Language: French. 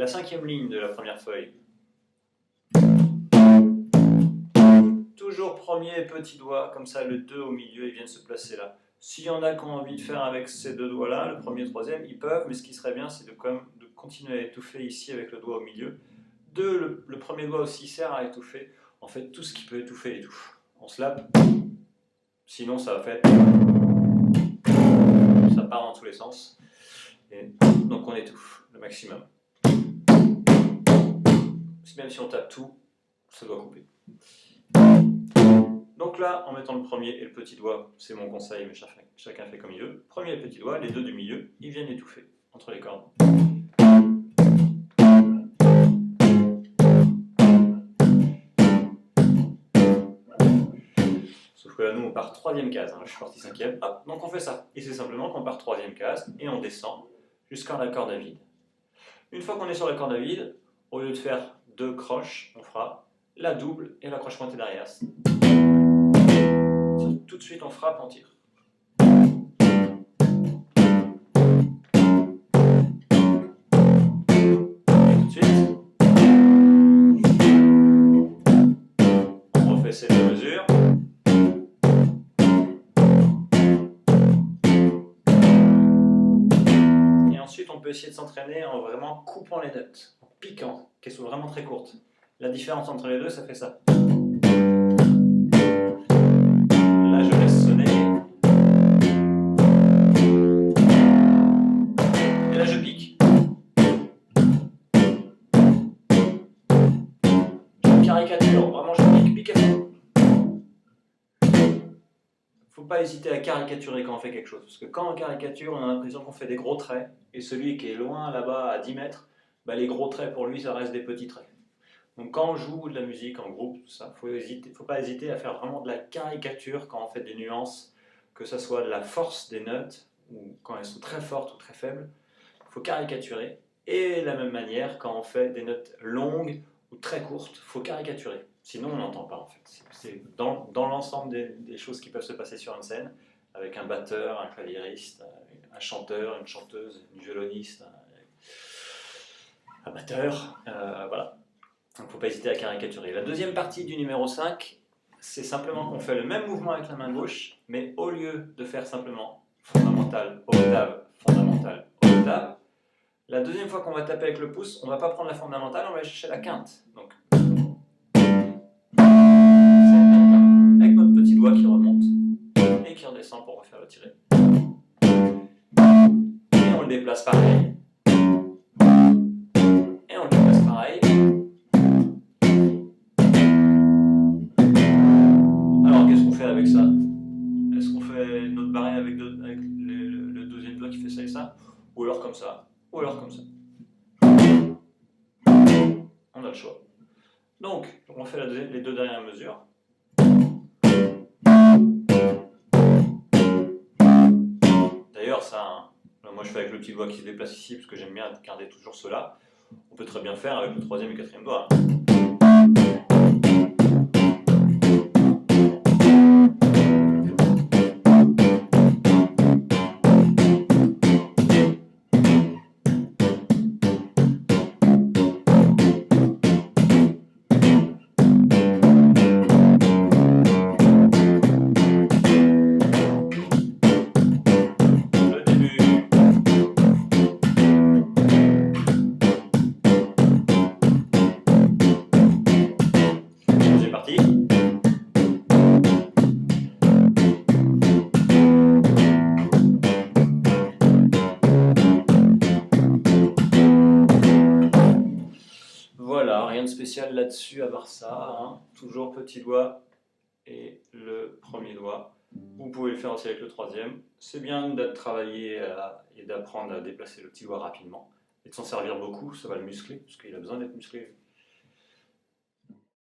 la cinquième ligne de la première feuille. Toujours premier petit doigt, comme ça le 2 au milieu, ils viennent se placer là. S'il y en a qui ont envie de faire avec ces deux doigts-là, le premier et le troisième, ils peuvent, mais ce qui serait bien, c'est de continuer à étouffer ici avec le doigt au milieu. Le premier doigt aussi sert à étouffer. En fait, tout ce qui peut étouffer étouffe. On se lave, sinon ça va faire... Ça part dans tous les sens. Et donc on étouffe le maximum. Même si on tape tout, ça doit couper. Donc là, en mettant le premier et le petit doigt, c'est mon conseil, mais chacun fait comme il veut. Premier et le petit doigt, les deux du milieu, ils viennent étouffer entre les cordes. Sauf que là, nous, on part troisième case. Hein. Je suis parti cinquième. Hop, donc on fait ça. Et c'est simplement qu'on part troisième case et on descend jusqu'à la corde à vide. Une fois qu'on est sur la corde à vide, au lieu de faire deux croches, on fera la double et la croche pointée derrière. Tout de suite, on frappe, on tire. Tout de suite, on refait ces deux mesures. Et ensuite, on peut essayer de s'entraîner en vraiment coupant les notes, en piquant, qu'elles soient vraiment très courtes. La différence entre les deux, ça fait ça. Là, je laisse sonner. Et là, je pique. Je caricature, vraiment, je pique à fond. Faut pas hésiter à caricaturer quand on fait quelque chose. Parce que quand on caricature, on a l'impression qu'on fait des gros traits. Et celui qui est loin, là-bas, à 10 mètres, bah, les gros traits, pour lui, ça reste des petits traits. Donc quand on joue de la musique en groupe, tout ça, faut pas hésiter à faire vraiment de la caricature quand on fait des nuances, que ce soit de la force des notes, ou quand elles sont très fortes ou très faibles, il faut caricaturer. Et de la même manière, quand on fait des notes longues ou très courtes, il faut caricaturer. Sinon on n'entend pas en fait. C'est dans l'ensemble des choses qui peuvent se passer sur une scène, avec un batteur, un claviériste, un chanteur, une chanteuse, une violoniste, un batteur, voilà. Donc il ne faut pas hésiter à caricaturer. La deuxième partie du numéro 5, c'est simplement qu'on fait le même mouvement avec la main gauche, mais au lieu de faire simplement fondamental, octave, fondamental, octave, la deuxième fois qu'on va taper avec le pouce, on ne va pas prendre la fondamentale, on va chercher la quinte. Donc, avec notre petit doigt qui remonte et qui redescend pour refaire le tiré. Et on le déplace pareil. Et on le déplace pareil. Alors, qu'est-ce qu'on fait avec ça? Est-ce qu'on fait notre barré avec le deuxième doigt qui fait ça et ça? Ou alors comme ça? Ou alors comme ça? On a le choix. Donc on fait les deux dernières mesures. D'ailleurs, ça, moi je fais avec le petit doigt qui se déplace ici, parce que j'aime bien garder toujours cela. On peut très bien faire avec le troisième et quatrième doigt. Voilà, rien de spécial là-dessus à part ça, hein. Toujours petit doigt et le premier doigt. Vous pouvez le faire aussi avec le troisième. C'est bien de travailler et d'apprendre à déplacer le petit doigt rapidement et de s'en servir beaucoup, ça va le muscler, parce qu'il a besoin d'être musclé.